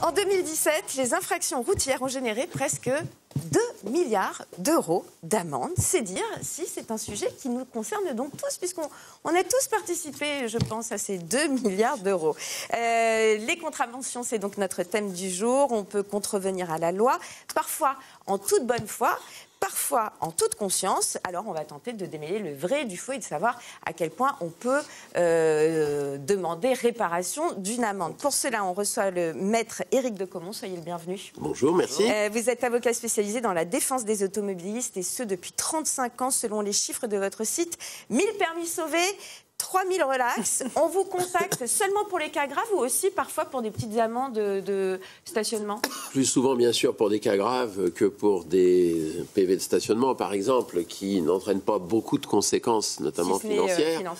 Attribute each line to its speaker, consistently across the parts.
Speaker 1: En 2017, les infractions routières ont généré presque 2 milliards d'euros d'amende. C'est dire si c'est un sujet qui nous concerne donc tous, puisqu'on a tous participé, je pense, à ces 2 milliards d'euros. Les contraventions, c'est donc notre thème du jour. On peut contrevenir à la loi, parfois en toute bonne foi, parfois en toute conscience. Alors on va tenter de démêler le vrai du faux et de savoir à quel point on peut demander réparation d'une amende. Pour cela, on reçoit le maître Éric Decomont. Soyez le bienvenu.
Speaker 2: Bonjour, merci.
Speaker 1: Vous êtes avocat spécialisé dans la défense des automobilistes et ce depuis 35 ans selon les chiffres de votre site. 1000 permis sauvés, 3000 relax. On vous contacte seulement pour les cas graves ou aussi parfois pour des petites amendes de stationnement?
Speaker 2: Plus souvent, bien sûr, pour des cas graves que pour des PV de stationnement, par exemple, qui n'entraînent pas beaucoup de conséquences, notamment financières.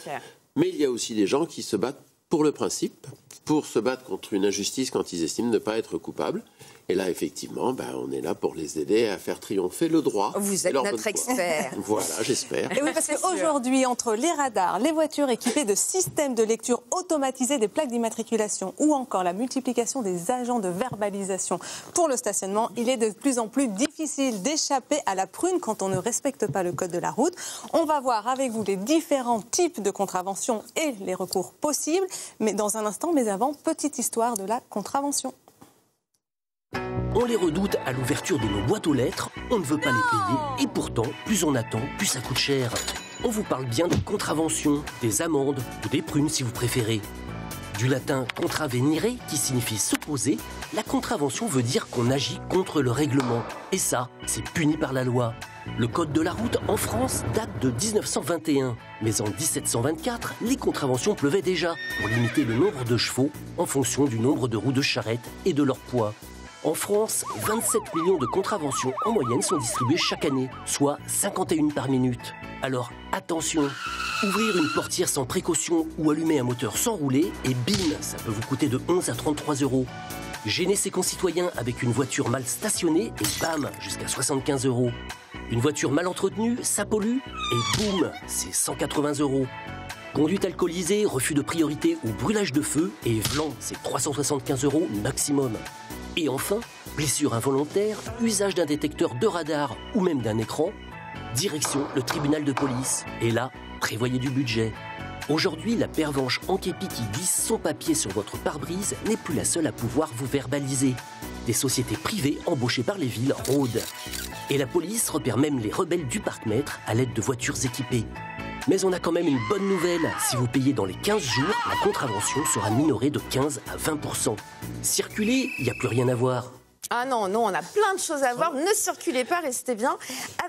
Speaker 2: Mais il y a aussi des gens qui se battent pour le principe, pour se battre contre une injustice quand ils estiment ne pas être coupables. Et là, effectivement, on est là pour les aider à faire triompher le droit.
Speaker 1: Vous êtes notre expert.
Speaker 2: Voilà, j'espère.
Speaker 3: Et oui, parce qu'aujourd'hui, entre les radars, les voitures équipées de systèmes de lecture automatisés des plaques d'immatriculation ou encore la multiplication des agents de verbalisation pour le stationnement, il est de plus en plus difficile d'échapper à la prune quand on ne respecte pas le code de la route. On va voir avec vous les différents types de contraventions et les recours possibles. Mais dans un instant, mais avant, petite histoire de la contravention.
Speaker 4: On les redoute à l'ouverture de nos boîtes aux lettres, on ne veut pas les payer, et pourtant, plus on attend, plus ça coûte cher. On vous parle bien de contraventions, des amendes, ou des prunes si vous préférez. Du latin contravenire, qui signifie s'opposer, la contravention veut dire qu'on agit contre le règlement. Et ça, c'est puni par la loi. Le code de la route en France date de 1921. Mais en 1724, les contraventions pleuvaient déjà pour limiter le nombre de chevaux en fonction du nombre de roues de charrette et de leur poids. En France, 27 millions de contraventions en moyenne sont distribuées chaque année, soit 51 par minute. Alors attention, ouvrir une portière sans précaution ou allumer un moteur sans rouler, et bim, ça peut vous coûter de 11 à 33 euros. Gêner ses concitoyens avec une voiture mal stationnée, et bam, jusqu'à 75 euros. Une voiture mal entretenue, ça pollue, et boum, c'est 180 euros. Conduite alcoolisée, refus de priorité ou brûlage de feu, et vlan, c'est 375 euros maximum. Et enfin, blessure involontaire, usage d'un détecteur de radar ou même d'un écran, direction le tribunal de police. Et là, prévoyez du budget. Aujourd'hui, la pervenche en képi qui glisse son papier sur votre pare-brise n'est plus la seule à pouvoir vous verbaliser. Des sociétés privées embauchées par les villes rôdent. Et la police repère même les rebelles du parc-mètre à l'aide de voitures équipées. Mais on a quand même une bonne nouvelle. Si vous payez dans les 15 jours, la contravention sera minorée de 15 à 20%. Circuler, il n'y a plus rien à voir.
Speaker 1: Ah non, on a plein de choses à voir. Ne circulez pas, restez bien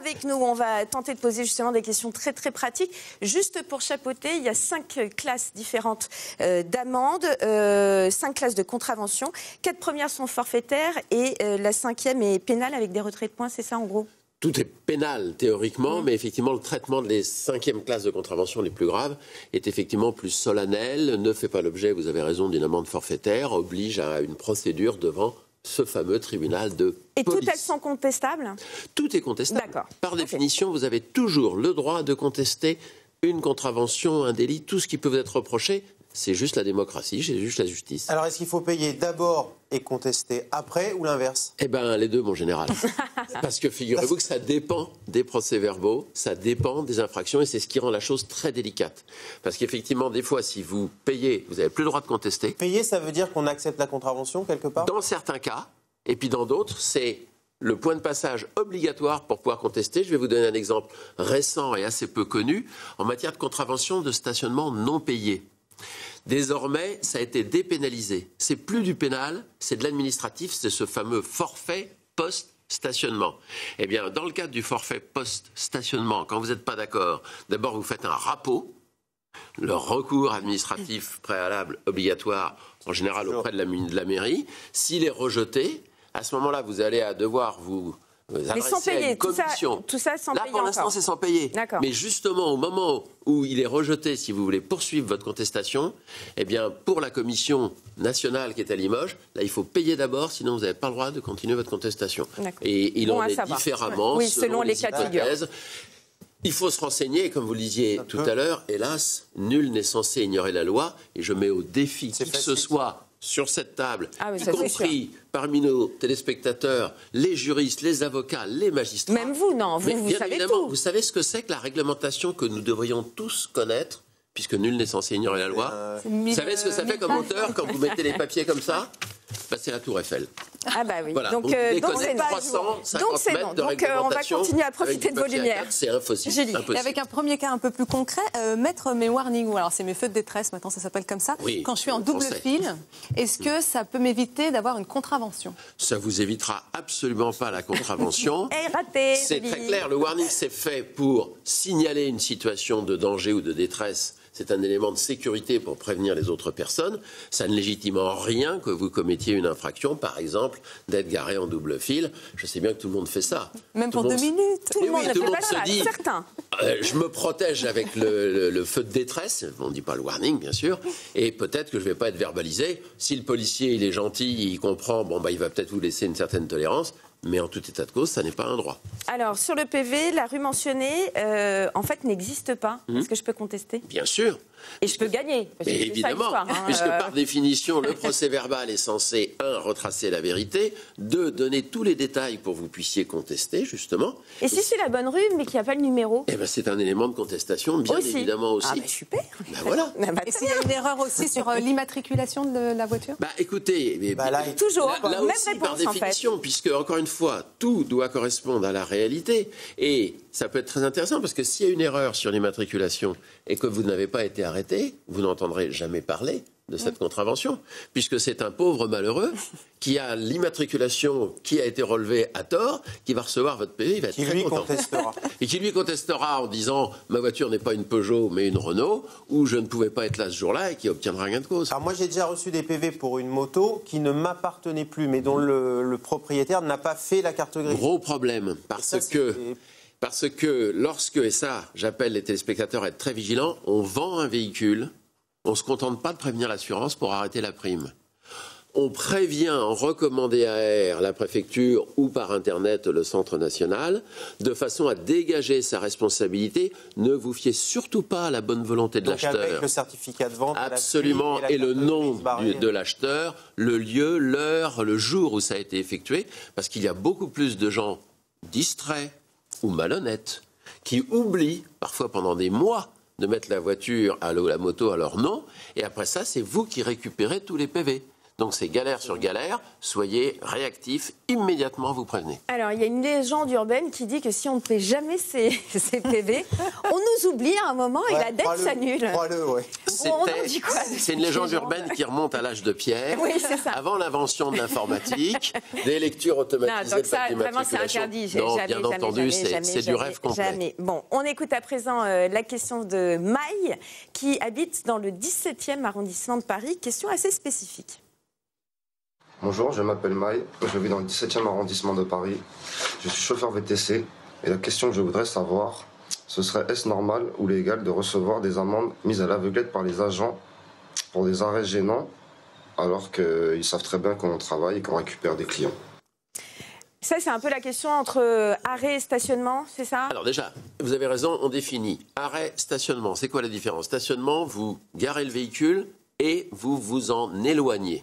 Speaker 1: avec nous. On va tenter de poser justement des questions très très pratiques. Juste pour chapeauter, il y a 5 classes différentes d'amendes, 5 classes de contraventions. 4 premières sont forfaitaires et la 5e est pénale avec des retraits de points, c'est ça en gros ?
Speaker 2: Tout est pénal théoriquement, mais effectivement le traitement des 5e classes de contravention les plus graves est effectivement plus solennel, ne fait pas l'objet, vous avez raison, d'une amende forfaitaire, oblige à une procédure devant ce fameux tribunal de police.
Speaker 1: Et toutes elles sont contestables ?
Speaker 2: Tout est contestable.
Speaker 1: D'accord.
Speaker 2: Par définition, vous avez toujours le droit de contester une contravention, un délit, tout ce qui peut vous être reproché. C'est juste la démocratie, c'est juste la justice.
Speaker 5: Alors, est-ce qu'il faut payer d'abord et contester après ou l'inverse ?
Speaker 2: Eh bien, les deux, mon général. Parce que figurez-vous que ça dépend des procès-verbaux, ça dépend des infractions, et c'est ce qui rend la chose très délicate. Parce qu'effectivement, des fois, si vous payez, vous n'avez plus le droit de contester.
Speaker 5: Payer, ça veut dire qu'on accepte la contravention quelque part ?
Speaker 2: Dans certains cas, et puis dans d'autres, c'est le point de passage obligatoire pour pouvoir contester. Je vais vous donner un exemple récent et assez peu connu en matière de contravention de stationnement non payé. Désormais, ça a été dépénalisé. C'est plus du pénal, c'est de l'administratif, c'est ce fameux forfait post-stationnement. Eh bien, dans le cadre du forfait post-stationnement, quand vous n'êtes pas d'accord, d'abord vous faites un rapport, le recours administratif préalable obligatoire, en général auprès de la mairie. S'il est rejeté, à ce moment-là, vous allez devoir vous
Speaker 1: mais sans payer, tout ça sans
Speaker 2: payer. Là, pour l'instant, c'est sans payer.
Speaker 1: D'accord.
Speaker 2: Mais justement, au moment où il est rejeté, si vous voulez poursuivre votre contestation, eh bien, pour la commission nationale qui est à Limoges, là, il faut payer d'abord, sinon vous n'avez pas le droit de continuer votre contestation. D'accord. Et il en est différemment
Speaker 1: selon les cas de figure.
Speaker 2: Il faut se renseigner, comme vous le disiez tout à l'heure, hélas, nul n'est censé ignorer la loi, et je mets au défi qui que ce soit sur cette table,
Speaker 1: Ah,
Speaker 2: y
Speaker 1: ça, c'est
Speaker 2: compris parmi nos téléspectateurs, les juristes, les avocats, les magistrats.
Speaker 1: Même vous, non, vous,
Speaker 2: Mais
Speaker 1: vous
Speaker 2: bien
Speaker 1: savez
Speaker 2: évidemment,
Speaker 1: tout.
Speaker 2: vous savez ce que c'est que la réglementation que nous devrions tous connaître, puisque nul n'est censé ignorer la loi. Vous savez ce que ça fait comme hauteur quand vous mettez les papiers comme ça? C'est la Tour Eiffel.
Speaker 1: Ah bah oui.
Speaker 2: Voilà.
Speaker 1: Donc
Speaker 2: c'est
Speaker 1: c'est non.
Speaker 2: 350 mètres de
Speaker 1: Donc on va
Speaker 2: réglementation.
Speaker 1: continuer à profiter
Speaker 2: avec
Speaker 1: de vos
Speaker 2: du papier à
Speaker 1: lumières.
Speaker 2: quatre, c'est impossible.
Speaker 1: Julie.
Speaker 2: Impossible.
Speaker 3: Et avec un premier cas un peu plus concret, mettre mes warnings, ou alors c'est mes feux de détresse, maintenant ça s'appelle comme ça,
Speaker 2: Oui,
Speaker 3: quand je suis en double
Speaker 2: français.
Speaker 3: fil, est-ce que ça peut m'éviter d'avoir une contravention?
Speaker 2: Ça vous évitera absolument pas la contravention.
Speaker 1: Et raté.
Speaker 2: C'est
Speaker 1: Julie.
Speaker 2: très clair. Le warning, c'est fait pour signaler une situation de danger ou de détresse. C'est un élément de sécurité pour prévenir les autres personnes. Ça ne légitime en rien que vous commettiez une infraction, par exemple, d'être garé en double fil. Je sais bien que tout le monde fait ça.
Speaker 3: Même
Speaker 2: Tout
Speaker 3: pour
Speaker 2: le
Speaker 3: 2
Speaker 2: monde-
Speaker 3: minutes.
Speaker 1: Tout le
Speaker 2: Mais
Speaker 1: monde
Speaker 2: oui,
Speaker 1: ne
Speaker 2: tout
Speaker 1: fait
Speaker 2: le
Speaker 1: pas
Speaker 2: monde
Speaker 1: ça.
Speaker 2: se dit,
Speaker 1: Certains.
Speaker 2: Je me protège avec le feu de détresse, on ne dit pas le warning bien sûr, et peut-être que je ne vais pas être verbalisé. Si le policier il est gentil, il comprend, il va peut-être vous laisser une certaine tolérance, mais en tout état de cause, ça n'est pas un droit.
Speaker 1: Alors sur le PV, la rue mentionnée, en fait, n'existe pas. Est-ce que je peux contester?
Speaker 2: Bien sûr.
Speaker 1: Et je peux gagner. Parce que
Speaker 2: Mais
Speaker 1: c'est ça
Speaker 2: évidemment,
Speaker 1: l'histoire, hein.
Speaker 2: puisque par définition, le procès-verbal est censé, 1, retracer la vérité, 2, donner tous les détails pour que vous puissiez contester, justement.
Speaker 1: Et si c'est la bonne rue, mais qu'il n'y a pas le numéro?
Speaker 2: C'est un élément de contestation, bien
Speaker 1: Aussi.
Speaker 2: évidemment aussi.
Speaker 1: Ah bah super.
Speaker 2: Voilà.
Speaker 1: Ah bah,
Speaker 3: Et s'il y a une erreur aussi sur l'immatriculation de la voiture?
Speaker 2: Écoutez,
Speaker 1: Toujours,
Speaker 2: là
Speaker 1: même
Speaker 2: aussi,
Speaker 1: réponse,
Speaker 2: par
Speaker 1: en fait.
Speaker 2: définition, puisque, encore une fois, tout doit correspondre à la réalité. Et ça peut être très intéressant, parce que s'il y a une erreur sur l'immatriculation et que vous n'avez pas été arrêté, vous n'entendrez jamais parler de cette contravention, puisque c'est un pauvre malheureux qui a l'immatriculation qui a été relevée à tort, qui va recevoir votre PV, il va être
Speaker 5: Qui
Speaker 2: très
Speaker 5: lui
Speaker 2: content.
Speaker 5: contestera.
Speaker 2: Et qui lui contestera en disant « ma voiture n'est pas une Peugeot, mais une Renault » ou « je ne pouvais pas être là ce jour-là » et qui obtiendra gain de cause.
Speaker 5: Alors moi j'ai déjà reçu des PV pour une moto qui ne m'appartenait plus, mais dont le propriétaire n'a pas fait la carte grise.
Speaker 2: Gros problème,
Speaker 5: Ça,
Speaker 2: parce que lorsque, et ça j'appelle les téléspectateurs à être très vigilants, on vend un véhicule, on ne se contente pas de prévenir l'assurance pour arrêter la prime. On prévient en recommandé AR la préfecture ou par Internet le Centre national, de façon à dégager sa responsabilité. Ne vous fiez surtout pas à la bonne volonté de
Speaker 5: Donc avec
Speaker 2: l'acheteur.
Speaker 5: le certificat de vente,
Speaker 2: Absolument,
Speaker 5: la
Speaker 2: et le
Speaker 5: carte
Speaker 2: nom
Speaker 5: grise barrée.
Speaker 2: de l'acheteur, le lieu, l'heure, le jour où ça a été effectué, parce qu'il y a beaucoup plus de gens distraits ou malhonnêtes qui oublient, parfois pendant des mois, de mettre la voiture, la moto à leur nom, et après ça, c'est vous qui récupérez tous les PV. Donc c'est galère sur galère, soyez réactifs, immédiatement vous prévenez.
Speaker 1: Alors, il y a une légende urbaine qui dit que si on ne paie jamais ses PV, on nous oublie à un moment et la dette s'annule.
Speaker 5: Crois-le, ouais.
Speaker 1: On en dit quoi de
Speaker 2: C'est une
Speaker 1: cette
Speaker 2: légende
Speaker 1: légende
Speaker 2: urbaine qui remonte à l'âge de Pierre,
Speaker 1: Oui, c'est ça.
Speaker 2: avant l'invention de l'informatique, des lectures automatisées
Speaker 1: Non, donc
Speaker 2: de
Speaker 1: ça,
Speaker 2: plaques
Speaker 1: vraiment, c'est
Speaker 2: d'immatriculation.
Speaker 1: interdit.
Speaker 2: Non,
Speaker 1: Jamais,
Speaker 2: bien
Speaker 1: jamais,
Speaker 2: entendu,
Speaker 1: jamais,
Speaker 2: c'est du rêve complet.
Speaker 1: Jamais. Bon, on écoute à présent la question de Maï, qui habite dans le 17e arrondissement de Paris. Question assez spécifique.
Speaker 6: Bonjour, je m'appelle Maï, je vis dans le 17e arrondissement de Paris. Je suis chauffeur VTC et la question que je voudrais savoir, ce serait est-ce normal ou légal de recevoir des amendes mises à l'aveuglette par les agents pour des arrêts gênants alors qu'ils savent très bien qu'on travaille et qu'on récupère des clients?
Speaker 1: Ça, c'est un peu la question entre arrêt et stationnement, c'est ça?
Speaker 2: Alors déjà, vous avez raison, on définit arrêt, stationnement. C'est quoi la différence? Stationnement, vous garez le véhicule et vous vous en éloignez.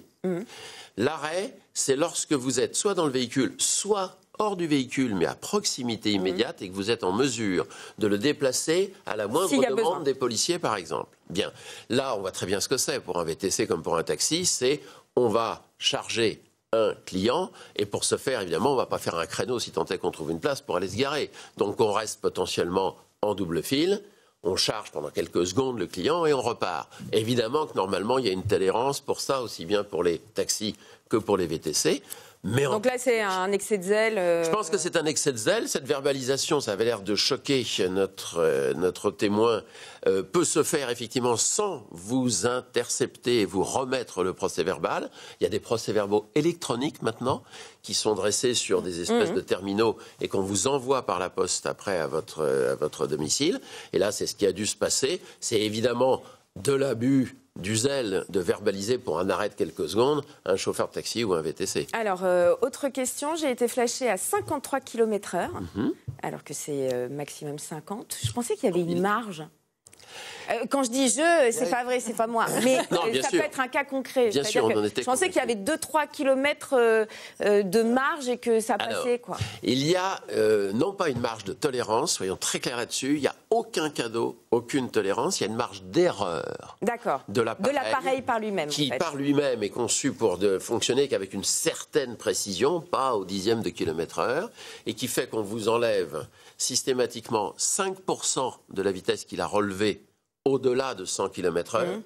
Speaker 2: L'arrêt, c'est lorsque vous êtes soit dans le véhicule, soit hors du véhicule, mais à proximité immédiate, et que vous êtes en mesure de le déplacer à la moindre
Speaker 1: S'il y a besoin.
Speaker 2: demande des policiers, par exemple. Bien, là, on voit très bien ce que c'est pour un VTC comme pour un taxi, c'est on va charger un client, et pour ce faire, évidemment, on ne va pas faire un créneau si tant est qu'on trouve une place pour aller se garer. Donc on reste potentiellement en double fil, on charge pendant quelques secondes le client et on repart. Évidemment que normalement, il y a une tolérance pour ça, aussi bien pour les taxis que pour les VTC. Mais
Speaker 1: Donc là, c'est un excès de zèle.
Speaker 2: je pense que c'est un excès de zèle. Cette verbalisation, ça avait l'air de choquer notre témoin, peut se faire effectivement sans vous intercepter et vous remettre le procès-verbal. Il y a des procès-verbaux électroniques maintenant qui sont dressés sur des espèces de terminaux et qu'on vous envoie par la poste après à votre domicile. Et là, c'est ce qui a dû se passer. C'est évidemment de l'abus du zèle de verbaliser pour un arrêt de quelques secondes un chauffeur de taxi ou un VTC.
Speaker 1: Alors, autre question, j'ai été flashée à 53 km/h, alors que c'est maximum 50. Je pensais qu'il y avait une marge. Quand je dis je, c'est pas vrai, c'est pas moi. Mais
Speaker 2: Non, bien
Speaker 1: ça
Speaker 2: sûr.
Speaker 1: peut être un cas concret.
Speaker 2: Bien
Speaker 1: C'est-à-dire
Speaker 2: sûr, on
Speaker 1: que
Speaker 2: en était
Speaker 1: je pensais qu'il y avait
Speaker 2: convaincus.
Speaker 1: 2-3 kilomètres de marge et que ça
Speaker 2: Alors,
Speaker 1: passait, quoi.
Speaker 2: il y a non pas une marge de tolérance, soyons très clairs là-dessus, il n'y a aucun cadeau, aucune tolérance, il y a une marge d'erreur
Speaker 1: D'accord.
Speaker 2: de
Speaker 1: l'appareil par lui-même.
Speaker 2: qui
Speaker 1: en fait.
Speaker 2: par lui-même est conçu pour fonctionner qu'avec une certaine précision, pas au dixième de kilomètre heure, et qui fait qu'on vous enlève systématiquement 5% de la vitesse qu'il a relevée au-delà de 100 km heure,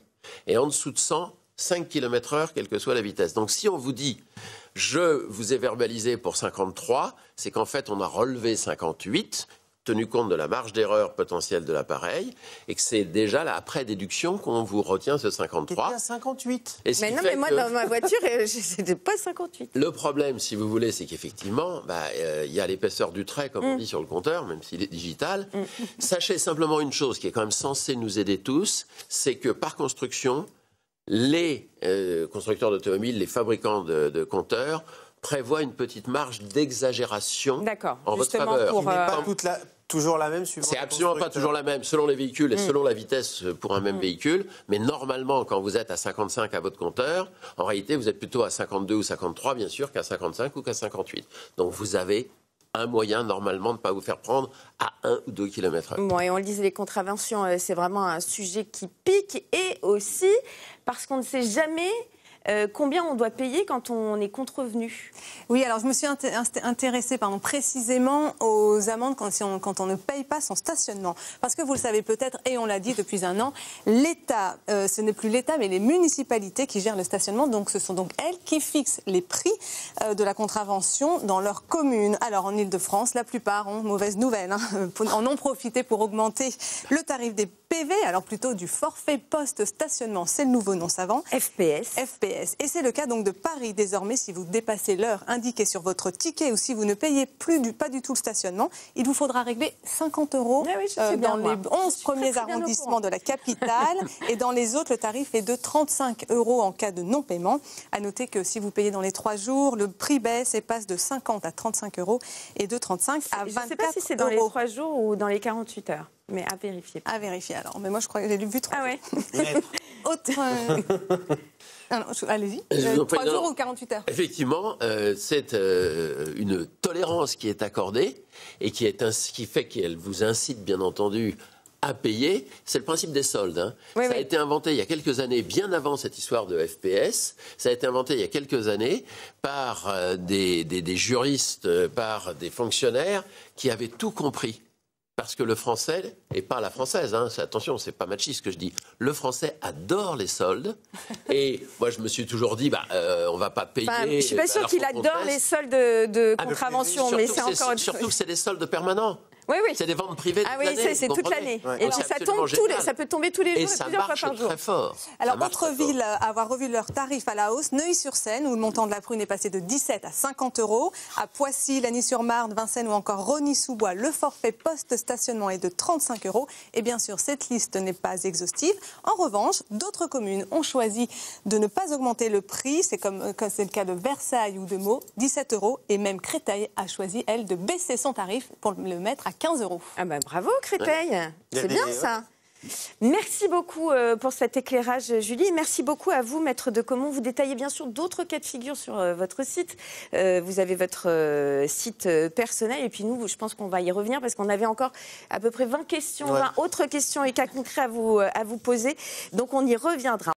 Speaker 2: et en dessous de 100, 5 km heure, quelle que soit la vitesse. Donc si on vous dit « je vous ai verbalisé pour 53 », c'est qu'en fait on a relevé 58, tenu compte de la marge d'erreur potentielle de l'appareil, et que c'est déjà là, après déduction qu'on vous retient ce
Speaker 5: Qui était
Speaker 2: 53.
Speaker 5: à 58.
Speaker 2: Et ce
Speaker 1: Mais
Speaker 2: qui
Speaker 1: non,
Speaker 2: fait
Speaker 1: mais moi,
Speaker 2: que-
Speaker 1: dans ma voiture, c'était pas 58.
Speaker 2: Le problème, si vous voulez, c'est qu'effectivement, il y a l'épaisseur du trait, comme on dit sur le compteur, même s'il est digital. Sachez simplement une chose qui est quand même censée nous aider tous, c'est que par construction, les constructeurs d'automobiles, les fabricants de compteurs, prévoient une petite marge d'exagération
Speaker 1: D'accord.
Speaker 2: en votre
Speaker 1: Justement
Speaker 2: faveur.
Speaker 1: pour,
Speaker 5: Qui n'est pas toujours la même suivant
Speaker 2: C'est
Speaker 5: les
Speaker 2: absolument pas
Speaker 5: constructeurs.
Speaker 2: toujours la même, selon les véhicules et selon la vitesse pour un même véhicule. Mais normalement, quand vous êtes à 55 à votre compteur, en réalité, vous êtes plutôt à 52 ou 53, bien sûr, qu'à 55 ou qu'à 58. Donc vous avez un moyen, normalement, de ne pas vous faire prendre à 1 ou 2 km/h.
Speaker 1: Bon, et on le disait, les contraventions, c'est vraiment un sujet qui pique. Et aussi, parce qu'on ne sait jamais combien on doit payer quand on est contrevenu.
Speaker 3: Oui, alors je me suis intéressée précisément aux amendes quand on ne paye pas son stationnement. Parce que vous le savez peut-être, et on l'a dit depuis un an, l'État, ce n'est plus l'État, mais les municipalités qui gèrent le stationnement. Donc ce sont donc elles qui fixent les prix de la contravention dans leur commune. Alors en Ile-de-France, la plupart ont mauvaise nouvelle, en ont profité pour augmenter le tarif des PV, alors plutôt du forfait post-stationnement, c'est le nouveau nom savant.
Speaker 1: FPS.
Speaker 3: Et c'est le cas donc de Paris désormais. Si vous dépassez l'heure indiquée sur votre ticket ou si vous ne payez pas du tout le stationnement, il vous faudra régler 50 €
Speaker 1: Ah oui, je sais bien,
Speaker 3: dans
Speaker 1: moi.
Speaker 3: les 11
Speaker 1: Je suis
Speaker 3: premiers
Speaker 1: très bien au
Speaker 3: arrondissements
Speaker 1: courant.
Speaker 3: de la capitale. Et dans les autres, le tarif est de 35 € en cas de non-paiement. À noter que si vous payez dans les 3 jours, le prix baisse et passe de 50 à 35 € et de 35 à 24
Speaker 1: Je ne sais pas si c'est dans les
Speaker 3: €.
Speaker 1: 3 jours ou dans les 48 heures. Mais à vérifier.
Speaker 3: À vérifier alors. Mais moi, je crois que j'ai vu 3
Speaker 1: Ah ouais.
Speaker 3: autre. Ah non, allez-y.
Speaker 2: Je vous en prie,
Speaker 3: 3 jours
Speaker 2: non.
Speaker 3: ou 48 heures.
Speaker 2: Effectivement, c'est une tolérance qui est accordée et qui fait qu'elle vous incite, bien entendu, à payer. C'est le principe des soldes. Hein.
Speaker 1: Oui,
Speaker 2: ça a
Speaker 1: oui.
Speaker 2: été inventé il y a quelques années, bien avant cette histoire de FPS. Ça a été inventé il y a quelques années par des juristes, par des fonctionnaires qui avaient tout compris. Parce que le français, et pas la française, attention, c'est pas machiste ce que je dis, le français adore les soldes. Et moi, je me suis toujours dit, on va pas payer.
Speaker 1: Enfin, je suis pas sûre
Speaker 2: alors
Speaker 1: qu'il
Speaker 2: faut qu'on
Speaker 1: adore
Speaker 2: teste.
Speaker 1: les soldes de
Speaker 2: Ah, mais
Speaker 1: contravention, mais c'est encore autre
Speaker 2: surtout
Speaker 1: chose.
Speaker 2: que c'est des soldes permanents.
Speaker 1: Oui, oui.
Speaker 2: C'est des ventes privées toute
Speaker 1: Ah oui,
Speaker 2: l'année,
Speaker 1: c'est
Speaker 2: vous
Speaker 1: toute
Speaker 2: comprenez.
Speaker 1: l'année.
Speaker 5: Ouais.
Speaker 1: Et
Speaker 2: Donc,
Speaker 1: donc
Speaker 2: c'est
Speaker 1: ça
Speaker 2: absolument
Speaker 1: tombe
Speaker 2: génial.
Speaker 1: ça peut tomber tous les jours
Speaker 2: Et
Speaker 1: et
Speaker 2: ça
Speaker 1: plusieurs fois
Speaker 2: marche
Speaker 1: par jour.
Speaker 2: très fort.
Speaker 3: Alors,
Speaker 2: Ça marche
Speaker 3: autre
Speaker 2: très fort.
Speaker 3: ville à avoir revu leurs tarifs à la hausse, Neuilly-sur-Seine, où le montant de la prune est passé de 17 à 50 €. À Poissy, Lagny-sur-Marne, Vincennes ou encore Rosny-sous-Bois, le forfait post-stationnement est de 35 €. Et bien sûr, cette liste n'est pas exhaustive. En revanche, d'autres communes ont choisi de ne pas augmenter le prix. C'est comme c'est le cas de Versailles ou de Meaux, 17 €. Et même Créteil a choisi, elle, de baisser son tarif pour le mettre à 15 €.
Speaker 1: Ah ben bravo Créteil, c'est
Speaker 5: des-
Speaker 1: bien ça. Merci beaucoup pour cet éclairage, Julie. Merci beaucoup à vous, maître de Comont. Vous détaillez bien sûr d'autres cas de figure sur votre site. Vous avez votre site personnel. Et puis nous, je pense qu'on va y revenir parce qu'on avait encore à peu près 20 questions,
Speaker 5: Ouais.
Speaker 1: 20 autres questions et cas concrets à vous poser. Donc on y reviendra.